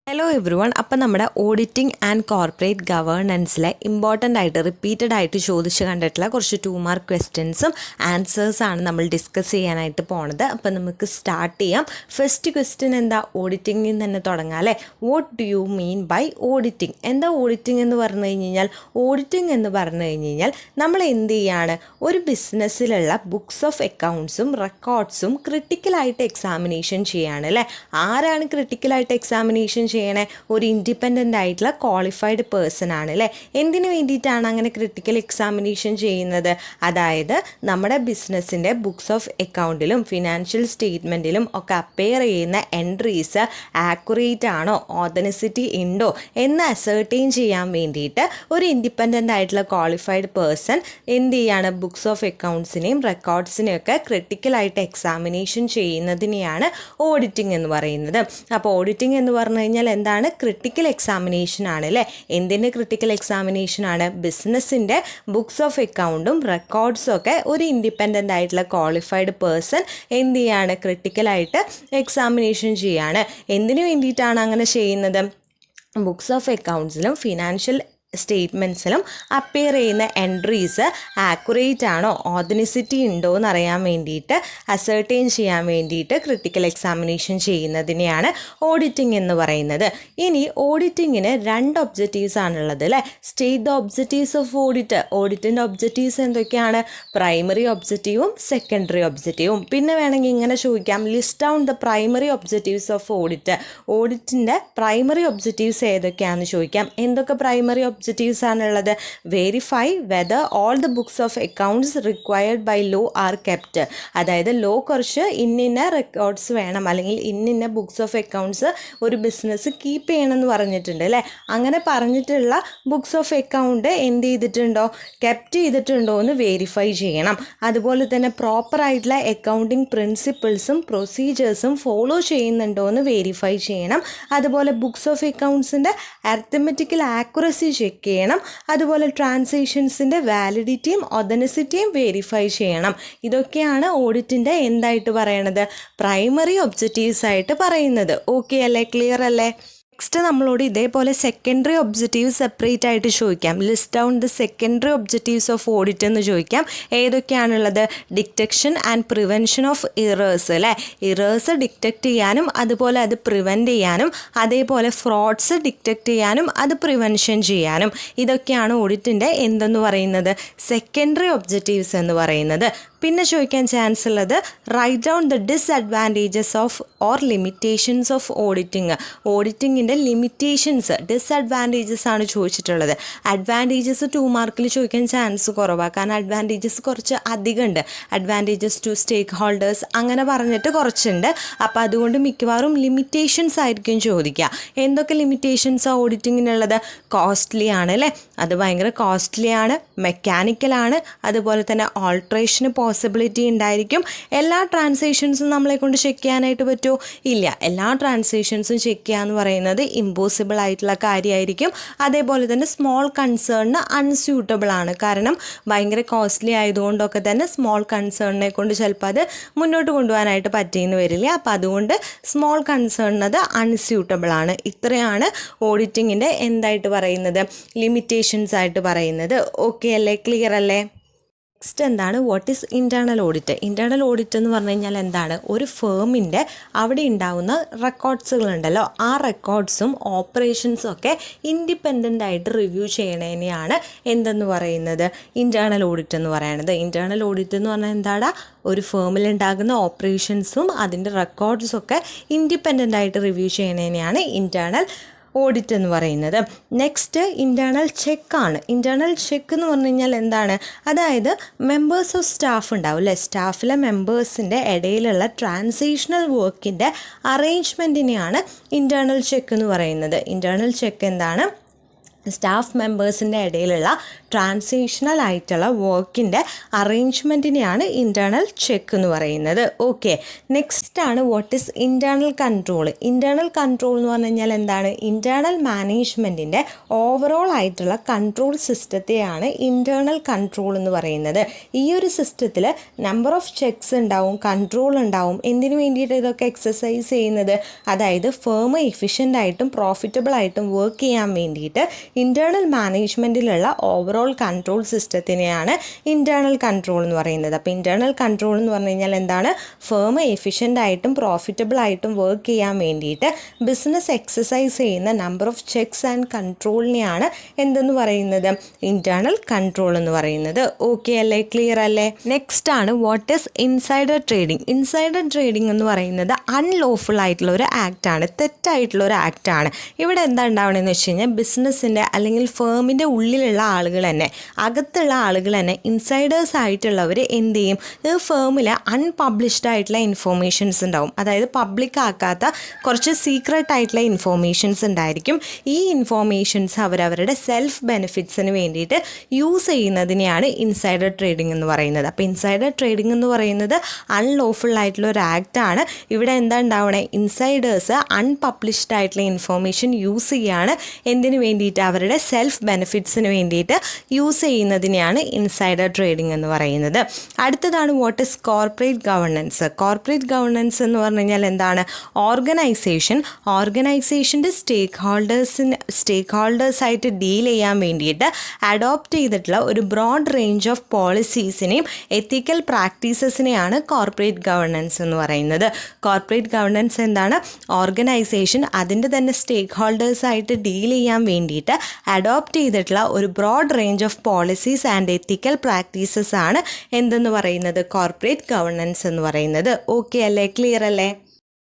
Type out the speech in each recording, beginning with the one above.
Hello every one. അപ്പം നമ്മുടെ auditing and corporate ഗവേണൻസിലെ important ആയിട്ട് റിപ്പീറ്റഡ് ആയിട്ട് ചോദിച്ച് കണ്ടിട്ടുള്ള കുറച്ച് 2 മാർക്ക് ക്വസ്റ്റ്യൻസും ആൻസേഴ്സാണ് നമ്മൾ ഡിസ്കസ് ചെയ്യാനായിട്ട് പോണത്. അപ്പം നമുക്ക് സ്റ്റാർട്ട് ചെയ്യാം. ഫസ്റ്റ് ക്വസ്റ്റ്യൻ എന്താ? ഓഡിറ്റിങ്ങിൽ നിന്ന് തന്നെ തുടങ്ങാം അല്ലേ. What do you mean by auditing? എന്താ ഓഡിറ്റിംഗ് എന്ന് പറഞ്ഞു കഴിഞ്ഞാൽ? ഓഡിറ്റിംഗ് എന്ന് പറഞ്ഞു കഴിഞ്ഞാൽ നമ്മൾ എന്ത് ചെയ്യാണ്, ഒരു ബിസിനസ്സിലുള്ള ബുക്സ് ഓഫ് അക്കൗണ്ട്സും റെക്കോർഡ്സും ക്രിട്ടിക്കലായിട്ട് എക്സാമിനേഷൻ ചെയ്യാണ് അല്ലേ. ആരാണ് ക്രിട്ടിക്കലായിട്ട് എക്സാമിനേഷൻ ചെയ്യണേ? ഒരു ഇൻഡിപെൻഡൻ്റ് ആയിട്ടുള്ള ക്വാളിഫൈഡ് പേഴ്സൺ ആണ് അല്ലേ. എന്തിനു വേണ്ടിയിട്ടാണ് അങ്ങനെ ക്രിട്ടിക്കൽ എക്സാമിനേഷൻ ചെയ്യുന്നത്? അതായത് നമ്മുടെ ബിസിനസ്സിൻ്റെ ബുക്സ് ഓഫ് അക്കൗണ്ടിലും ഫിനാൻഷ്യൽ സ്റ്റേറ്റ്മെൻറ്റിലും ഒക്കെ അപ്പയർ ചെയ്യുന്ന എൻട്രീസ് ആക്യുറേറ്റ് ആണോ, ഓതൻറ്റിസിറ്റി ഉണ്ടോ എന്ന് അസർട്ടൈൻ ചെയ്യാൻ വേണ്ടിയിട്ട് ഒരു ഇൻഡിപെൻഡൻ്റ് ആയിട്ടുള്ള ക്വാളിഫൈഡ് പേഴ്സൺ എന്ത് ചെയ്യാണ്, ബുക്സ് ഓഫ് അക്കൗണ്ട്സിനെയും റെക്കോർഡ്സിനെയും ഒക്കെ ക്രിട്ടിക്കലായിട്ട് എക്സാമിനേഷൻ ചെയ്യുന്നതിനെയാണ് ഓഡിറ്റിംഗ് എന്ന് പറയുന്നത്. അപ്പോൾ ഓഡിറ്റിംഗ് എന്ന് പറഞ്ഞു കഴിഞ്ഞാൽ എന്താണ്? ക്രിട്ടിക്കൽ എക്സാമിനേഷൻ ആണ് അല്ലേ. എന്തിൻ്റെ ക്രിട്ടിക്കൽ എക്സാമിനേഷൻ ആണ്? ബിസിനസ്സിൻ്റെ ബുക്സ് ഓഫ് അക്കൗണ്ടും റെക്കോർഡ്സും ഒക്കെ ഒരു ഇൻഡിപെൻഡൻ്റ് ആയിട്ടുള്ള ക്വാളിഫൈഡ് പേഴ്സൺ എന്ത് ചെയ്യാണ്, ക്രിട്ടിക്കലായിട്ട് എക്സാമിനേഷൻ ചെയ്യാണ്. എന്തിനു വേണ്ടിയിട്ടാണ് അങ്ങനെ ചെയ്യുന്നത്? ബുക്സ് ഓഫ് അക്കൗണ്ട്സിലും ഫിനാൻഷ്യൽ സ്റ്റേറ്റ്മെൻറ്റ്സിലും അപ്പിയർ ചെയ്യുന്ന എൻട്രീസ് ആക്യുറേറ്റ് ആണോ, ഓതൻറ്റിസിറ്റി ഉണ്ടോ എന്ന് അറിയാൻ വേണ്ടിയിട്ട്, അസർട്ടൈൻ ചെയ്യാൻ വേണ്ടിയിട്ട് ക്രിട്ടിക്കൽ എക്സാമിനേഷൻ ചെയ്യുന്നതിനെയാണ് ഓഡിറ്റിംഗ് എന്ന് പറയുന്നത്. ഇനി ഓഡിറ്റിങ്ങിന് 2 ഒബ്ജക്റ്റീവ്സ് ആണുള്ളത് അല്ലേ. State the objectives of audit. ഓഡിറ്റിൻ്റെ ഒബ്ജക്റ്റീവ്സ് എന്തൊക്കെയാണ്? പ്രൈമറി ഒബ്ജക്റ്റീവും സെക്കൻഡറി ഒബ്ജക്റ്റീവും. പിന്നെ വേണമെങ്കിൽ ഇങ്ങനെ ചോദിക്കാം, list down the primary objectives of audit. ഓഡിറ്റിൻ്റെ പ്രൈമറി ഒബ്ജക്റ്റീവ്സ് ഏതൊക്കെയാണെന്ന് ചോദിക്കാം. എന്തൊക്കെ പ്രൈമറി ഒബ്ജക്റ്റീവ്സ് ആണുള്ളത്? Verify whether all the books of accounts required by law are kept. അതായത് ലോ കുറച്ച് ഇന്ന റെക്കോർഡ്സ് വേണം, അല്ലെങ്കിൽ ഇന്ന ബുക്സ് ഓഫ് അക്കൗണ്ട്സ് ഒരു ബിസിനസ് കീപ്പ് ചെയ്യണമെന്ന് പറഞ്ഞിട്ടുണ്ട് അല്ലേ. അങ്ങനെ പറഞ്ഞിട്ടുള്ള ബുക്സ് ഓഫ് അക്കൗണ്ട് എന്ത് ചെയ്തിട്ടുണ്ടോ, കെപ്റ്റ് ചെയ്തിട്ടുണ്ടോ എന്ന് വെരിഫൈ ചെയ്യണം. അതുപോലെ തന്നെ പ്രോപ്പറായിട്ടുള്ള അക്കൗണ്ടിങ് പ്രിൻസിപ്പിൾസും പ്രൊസീജിയേഴ്സും ഫോളോ ചെയ്യുന്നുണ്ടോ എന്ന് വെരിഫൈ ചെയ്യണം. അതുപോലെ ബുക്സ് ഓഫ് അക്കൗണ്ട്സിൻ്റെ അരിത്തമെറ്റിക്കൽ ആക്യുറസി ചെക്ക് ചെയ്യണം. അതുപോലെ ട്രാൻസാക്ഷൻസിൻ്റെ വാലിഡിറ്റിയും ഒതൻറ്റിസിറ്റിയും വെരിഫൈ ചെയ്യണം. ഇതൊക്കെയാണ് ഓഡിറ്റിൻ്റെ എന്തായിട്ട് പറയണത്? പ്രൈമറി ഒബ്ജക്റ്റീവ്സ് ആയിട്ട് പറയുന്നത്. ഓക്കെ അല്ലേ, ക്ലിയർ അല്ലേ? നെക്സ്റ്റ് നമ്മളോട് ഇതേപോലെ സെക്കൻഡറി ഒബ്ജക്റ്റീവ് സെപ്പറേറ്റ് ആയിട്ട് ചോദിക്കാം. List down the secondary objectives of audit എന്ന് ചോദിക്കാം. ഏതൊക്കെയാണുള്ളത്? Detection and prevention of errors അല്ലേ. ഇറേഴ്സ് ഡിറ്റക്റ്റ് ചെയ്യാനും അതുപോലെ അത് പ്രിവെൻറ്റ് ചെയ്യാനും, അതേപോലെ ഫ്രോഡ്സ് ഡിറ്റക്റ്റ് ചെയ്യാനും അത് പ്രിവെൻഷൻ ചെയ്യാനും. ഇതൊക്കെയാണ് ഓഡിറ്റിൻ്റെ എന്തെന്ന് പറയുന്നത്? സെക്കൻഡറി ഒബ്ജക്റ്റീവ്സ് എന്ന് പറയുന്നത്. പിന്നെ ചോദിക്കാൻ ചാൻസ് ഉള്ളത്, write down the disadvantages of or limitations of auditing. ഓഡിറ്റിങ്ങിൻ്റെ ലിമിറ്റേഷൻസ്, ഡിസ്അഡ്വാൻറ്റേജസ് ആണ് ചോദിച്ചിട്ടുള്ളത്. അഡ്വാൻറ്റേജസ് 2 മാർക്കിൽ ചോദിക്കാൻ ചാൻസ് കുറവാണ്, കാരണം അഡ്വാൻറ്റേജസ് കുറച്ച് അധികമുണ്ട്. അഡ്വാൻറ്റേജസ് ടു സ്റ്റേക്ക് ഹോൾഡേഴ്സ് അങ്ങനെ പറഞ്ഞിട്ട് കുറച്ചുണ്ട്. അപ്പോൾ അതുകൊണ്ട് മിക്കവാറും ലിമിറ്റേഷൻസ് ആയിരിക്കും ചോദിക്കുക. എന്തൊക്കെ ലിമിറ്റേഷൻസാണ് ഓഡിറ്റിങ്ങിനുള്ളത്? കോസ്റ്റ്ലി ആണ് അല്ലേ, അത് ഭയങ്കര കോസ്റ്റ്ലി ആണ്. മെക്കാനിക്കലാണ്. അതുപോലെ തന്നെ ഓൾട്രേഷന് പോസിബിലിറ്റി ഉണ്ടായിരിക്കും. എല്ലാ ട്രാൻസാക്ഷൻസും നമ്മളെ കൊണ്ട് ചെക്ക് ചെയ്യാനായിട്ട് പറ്റുമോ? ഇല്ല. എല്ലാ ട്രാൻസാക്ഷൻസും ചെക്ക് ചെയ്യുക എന്ന് പറയുന്നത് ഇമ്പോസിബിൾ ആയിട്ടുള്ള കാര്യമായിരിക്കും. അതേപോലെ തന്നെ സ്മോൾ കൺസേണിന് അൺസ്യൂട്ടബിൾ ആണ്, കാരണം ഭയങ്കര കോസ്റ്റ്ലി ആയതുകൊണ്ടൊക്കെ തന്നെ സ്മോൾ കൺസേണിനെ കൊണ്ട് ചിലപ്പോൾ അത് മുന്നോട്ട് കൊണ്ടുപോകാനായിട്ട് പറ്റിയെന്ന് വരില്ല. അപ്പോൾ അതുകൊണ്ട് സ്മോൾ കൺസേണിനത് അൺസ്യൂട്ടബിൾ ആണ്. ഇത്രയാണ് ഓഡിറ്റിങ്ങിൻ്റെ എന്തായിട്ട് പറയുന്നത്? ലിമിറ്റേഷൻസ് ആയിട്ട് പറയുന്നത്. ഓക്കെ അല്ലേ, ക്ലിയർ അല്ലേ? നെക്സ്റ്റ് എന്താണ്? What is internal audit? Internal audit എന്ന് പറഞ്ഞു കഴിഞ്ഞാൽ എന്താണ്? ഒരു ഫേമിൻ്റെ അവിടെ ഉണ്ടാകുന്ന റെക്കോർഡ്സുകളുണ്ടല്ലോ, ആ റെക്കോർഡ്സും ഓപ്പറേഷൻസും ഒക്കെ ഇൻഡിപെൻഡൻ്റ് ആയിട്ട് റിവ്യൂ ചെയ്യണതിനെയാണ് എന്തെന്ന് പറയുന്നത്? ഇൻറ്റേർണൽ ഓഡിറ്റ് എന്ന് പറയുന്നത്. ഇൻറ്റേർണൽ ഓഡിറ്റ് എന്ന് പറഞ്ഞാൽ എന്താടാ? ഒരു ഫേമിലുണ്ടാകുന്ന ഓപ്പറേഷൻസും അതിൻ്റെ റെക്കോർഡ്സും ഒക്കെ ഇൻഡിപെൻഡൻ്റ് ആയിട്ട് റിവ്യൂ ചെയ്യണതിനെയാണ് ഇൻറ്റേർണൽ ഓഡിറ്റ് എന്ന് പറയുന്നത്. നെക്സ്റ്റ് ഇൻറ്റേർണൽ ചെക്കാണ്. ഇൻറ്റേർണൽ ചെക്ക് എന്ന് പറഞ്ഞു കഴിഞ്ഞാൽ എന്താണ്? അതായത് മെമ്പേഴ്സ് ഓഫ് സ്റ്റാഫ് ഉണ്ടാവും അല്ലേ, സ്റ്റാഫിലെ മെമ്പേഴ്സിൻ്റെ ഇടയിലുള്ള ട്രാൻസാക്ഷണൽ വർക്കിൻ്റെ അറേഞ്ച്മെൻറ്റിനെയാണ് ഇൻറ്റേർണൽ ചെക്ക് എന്ന് പറയുന്നത്. ഇൻറ്റേർണൽ ചെക്ക് എന്താണ്? സ്റ്റാഫ് മെമ്പേഴ്സിൻ്റെ ഇടയിലുള്ള ട്രാൻസിഷണൽ ആയിട്ടുള്ള വർക്കിൻ്റെ അറേഞ്ച്മെൻറ്റിനെയാണ് ഇൻറ്റേർണൽ ചെക്ക് എന്ന് പറയുന്നത്. ഓക്കെ, നെക്സ്റ്റ് ആണ് what is internal control. Internal control എന്ന് പറഞ്ഞു കഴിഞ്ഞാൽ എന്താണ്? ഇൻറ്റേർണൽ മാനേജ്മെൻറ്റിൻ്റെ ഓവറോൾ ആയിട്ടുള്ള കൺട്രോൾ സിസ്റ്റത്തെയാണ് ഇൻറ്റേർണൽ കൺട്രോൾ എന്ന് പറയുന്നത്. ഈ ഒരു സിസ്റ്റത്തിൽ നമ്പർ ഓഫ് ചെക്സ് ഉണ്ടാവും, കൺട്രോൾ ഉണ്ടാവും. എന്തിനു വേണ്ടിയിട്ട് ഇതൊക്കെ എക്സസൈസ് ചെയ്യുന്നത്? അതായത് ഫേം എഫിഷ്യൻ്റ് ആയിട്ടും പ്രോഫിറ്റബിൾ ആയിട്ടും വർക്ക് ചെയ്യാൻ വേണ്ടിയിട്ട് internal മാനേജ്മെൻറ്റിലുള്ള overall control സിസ്റ്റത്തിനെയാണ് internal control എന്ന് പറയുന്നത്. അപ്പോൾ ഇൻറ്റേർണൽ കൺട്രോൾ എന്ന് പറഞ്ഞു കഴിഞ്ഞാൽ എന്താണ്? ഫേം എഫിഷ്യൻ്റ് ആയിട്ടും പ്രോഫിറ്റബിൾ ആയിട്ടും വർക്ക് ചെയ്യാൻ വേണ്ടിയിട്ട് ബിസിനസ് എക്സസൈസ് ചെയ്യുന്ന നമ്പർ ഓഫ് ചെക്സ് ആൻഡ് കൺട്രോളിനെയാണ് എന്തെന്ന് പറയുന്നത്? ഇൻറ്റേർണൽ കൺട്രോൾ എന്ന് പറയുന്നത്. ഓക്കെ അല്ലേ? ക്ലിയർ അല്ലേ? നെക്സ്റ്റ് ആണ് what is insider trading. Insider trading എന്ന് പറയുന്നത് അൺലോഫുൾ ആയിട്ടുള്ള ഒരു ആക്റ്റാണ്, തെറ്റായിട്ടുള്ള ഒരു ആക്റ്റാണ്. ഇവിടെ എന്താ ഉണ്ടാവണമെന്ന് വെച്ച് കഴിഞ്ഞാൽ ബിസിനസ്സിൻ്റെ അല്ലെങ്കിൽ ഫേമിൻ്റെ ഉള്ളിലുള്ള ആളുകൾ തന്നെ, അകത്തുള്ള ആളുകൾ തന്നെ ഇൻസൈഡേഴ്സ് ആയിട്ടുള്ളവർ എന്ത് ചെയ്യും? ഈ ഫേമിൽ അൺപബ്ലിഷ്ഡ് ആയിട്ടുള്ള ഇൻഫോർമേഷൻസ് ഉണ്ടാവും. അതായത് പബ്ലിക് ആക്കാത്ത കുറച്ച് സീക്രട്ട് ആയിട്ടുള്ള ഇൻഫോർമേഷൻസ് ഉണ്ടായിരിക്കും. ഈ ഇൻഫോർമേഷൻസ് അവരവരുടെ സെൽഫ് ബെനിഫിറ്റ്സിന് വേണ്ടിയിട്ട് യൂസ് ചെയ്യുന്നതിനെയാണ് ഇൻസൈഡർ ട്രേഡിംഗ് എന്ന് പറയുന്നത്. അപ്പോൾ ഇൻസൈഡർ ട്രേഡിംഗ് എന്ന് പറയുന്നത് അൺലോഫുൾ ആയിട്ടുള്ള ഒരു ആക്റ്റാണ്. ഇവിടെ എന്താ ഉണ്ടാവണേ? ഇൻസൈഡേഴ്സ് അൺപബ്ലിഷ്ഡ് ആയിട്ടുള്ള ഇൻഫോർമേഷൻ യൂസ് ചെയ്യാണ്. എന്തിനു വേണ്ടിയിട്ട്? അവരുടെ സെൽഫ് ബെനിഫിറ്റ്സിന് വേണ്ടിയിട്ട് യൂസ് ചെയ്യുന്നതിനെയാണ് ഇൻസൈഡർ ട്രേഡിംഗ് എന്ന് പറയുന്നത്. അടുത്തതാണ് what is corporate governance. Corporate governance എന്ന് പറഞ്ഞു കഴിഞ്ഞാൽ എന്താണ്? ഓർഗനൈസേഷൻ്റെ സ്റ്റേക്ക് ഹോൾഡേഴ്സായിട്ട് ഡീൽ ചെയ്യാൻ വേണ്ടിയിട്ട് അഡോപ്റ്റ് ചെയ്തിട്ടുള്ള ഒരു ബ്രോഡ് റേഞ്ച് ഓഫ് പോളിസീസിനെയും എത്തിക്കൽ പ്രാക്ടീസസിനെയാണ് കോർപ്പറേറ്റ് ഗവർണൻസ് എന്ന് പറയുന്നത്. കോർപ്പറേറ്റ് ഗവർണൻസ് എന്താണ്? ഓർഗനൈസേഷൻ അതിൻ്റെ തന്നെ സ്റ്റേക്ക് ഹോൾഡേഴ്സായിട്ട് ഡീൽ ചെയ്യാൻ വേണ്ടിയിട്ട് അഡോപ്റ്റ് ചെയ്തിട്ടുള്ള ഒരു broad range of policies and ethical practices ആണ് എന്തെന്ന് പറയുന്നത്? കോർപ്പറേറ്റ് ഗവർണൻസ് എന്ന് പറയുന്നത്. ഓക്കെ അല്ലേ? ക്ലിയർ അല്ലേ?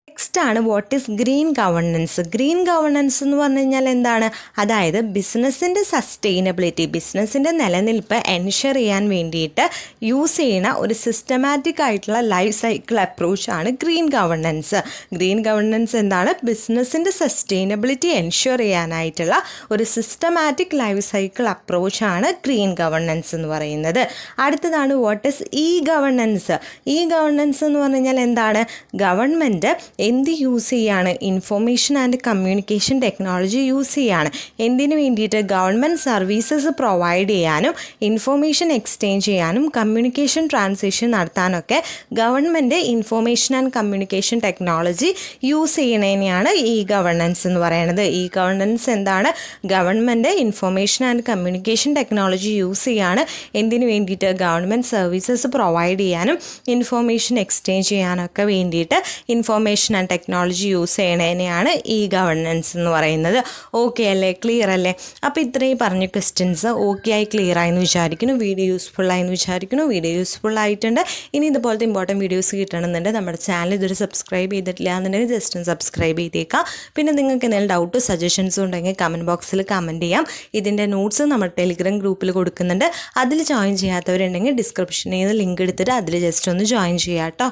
നെക്സ്റ്റ് ആണ് what is green governance. Green governance എന്ന് പറഞ്ഞു കഴിഞ്ഞാൽ എന്താണ്? അതായത് ബിസിനസ്സിൻ്റെ സസ്റ്റൈനബിലിറ്റി, ബിസിനസ്സിൻ്റെ നിലനിൽപ്പ് എൻഷുർ ചെയ്യാൻ വേണ്ടിയിട്ട് യൂസ് ചെയ്യുന്ന ഒരു സിസ്റ്റമാറ്റിക് ആയിട്ടുള്ള ലൈഫ് സൈക്കിൾ അപ്രോച്ചാണ് ഗ്രീൻ ഗവർണൻസ്. ഗ്രീൻ ഗവർണൻസ് എന്താണ്? ബിസിനസ്സിൻ്റെ സസ്റ്റൈനബിലിറ്റി എൻഷുർ ചെയ്യാനായിട്ടുള്ള ഒരു സിസ്റ്റമാറ്റിക് ലൈഫ് സൈക്കിൾ അപ്രോച്ചാണ് ഗ്രീൻ ഗവർണൻസ് എന്ന് പറയുന്നത്. അടുത്തതാണ് what is e governance. E governance എന്ന് പറഞ്ഞു കഴിഞ്ഞാൽ എന്താണ്? ഗവൺമെൻറ് എന്ത് യൂസ് ചെയ്യാണ്? Information and communication technology use ചെയ്യാണ്. എന്തിനു വേണ്ടിയിട്ട്? ഗവൺമെൻറ് സർവീസസ് പ്രൊവൈഡ് ചെയ്യാനും ഇൻഫോർമേഷൻ എക്സ്ചേഞ്ച് ചെയ്യാനും കമ്മ്യൂണിക്കേഷൻ ട്രാൻസിഷൻ നടത്താനൊക്കെ government information and communication technology use ചെയ്യണതിനെയാണ് ഇ ഗവർണൻസ് എന്ന് പറയുന്നത്. ഇ ഗവർണൻസ് എന്താണ്? Government information and communication technology use ചെയ്യാണ്. എന്തിനു വേണ്ടിയിട്ട്? ഗവൺമെൻറ് സർവീസസ് പ്രൊവൈഡ് ചെയ്യാനും ഇൻഫോർമേഷൻ എക്സ്ചേഞ്ച് ചെയ്യാനൊക്കെ വേണ്ടിയിട്ട് ഇൻഫോർമേഷൻ ആൻഡ് ടെക്നോളജി യൂസ് ചെയ്യണതിനെയാണ് ഇ ഗവർണൻസ് എന്ന് പറയുന്നത്. ഓക്കെ അല്ലേ? ക്ലിയർ അല്ലേ? അപ്പോൾ ഇത്രയും പറഞ്ഞ ക്വസ്റ്റ്യൻസ് ഓക്കെ ആയി, ക്ലിയർ ആയെന്ന് വിചാരിക്കുന്നു. വീഡിയോ യൂസ്ഫുൾ ആയെന്ന് വിചാരിക്കുന്നു. വീഡിയോ യൂസ്ഫുൾ ആയിട്ടുണ്ട്. ഇനി ഇതുപോലത്തെ ഇമ്പോർട്ടൻറ്റ് വീഡിയോസ് കിട്ടണമെന്നുണ്ടെങ്കിൽ നമ്മുടെ ചാനൽ ഇതൊരു സബ്സ്ക്രൈബ് ചെയ്തിട്ടില്ല എന്നുണ്ടെങ്കിൽ ജസ്റ്റ് ഒന്ന് സബ്സ്ക്രൈബ് ചെയ്തേക്കാം. പിന്നെ നിങ്ങൾക്ക് എന്തെങ്കിലും ഡൗട്ടോ സജഷൻസും ഉണ്ടെങ്കിൽ കമൻറ്റ് ബോക്സിൽ കമൻറ്റ് ചെയ്യാം. ഇതിൻ്റെ നോട്ട്സ് നമ്മുടെ ടെലിഗ്രാം ഗ്രൂപ്പിൽ കൊടുക്കുന്നുണ്ട്. അതിൽ ജോയിൻ ചെയ്യാത്തവരുണ്ടെങ്കിൽ ഡിസ്ക്രിപ്ഷനിൽ നിന്ന് ലിങ്ക് എടുത്തിട്ട് അതിൽ ജസ്റ്റ് ഒന്ന് ജോയിൻ ചെയ്യാം കേട്ടോ.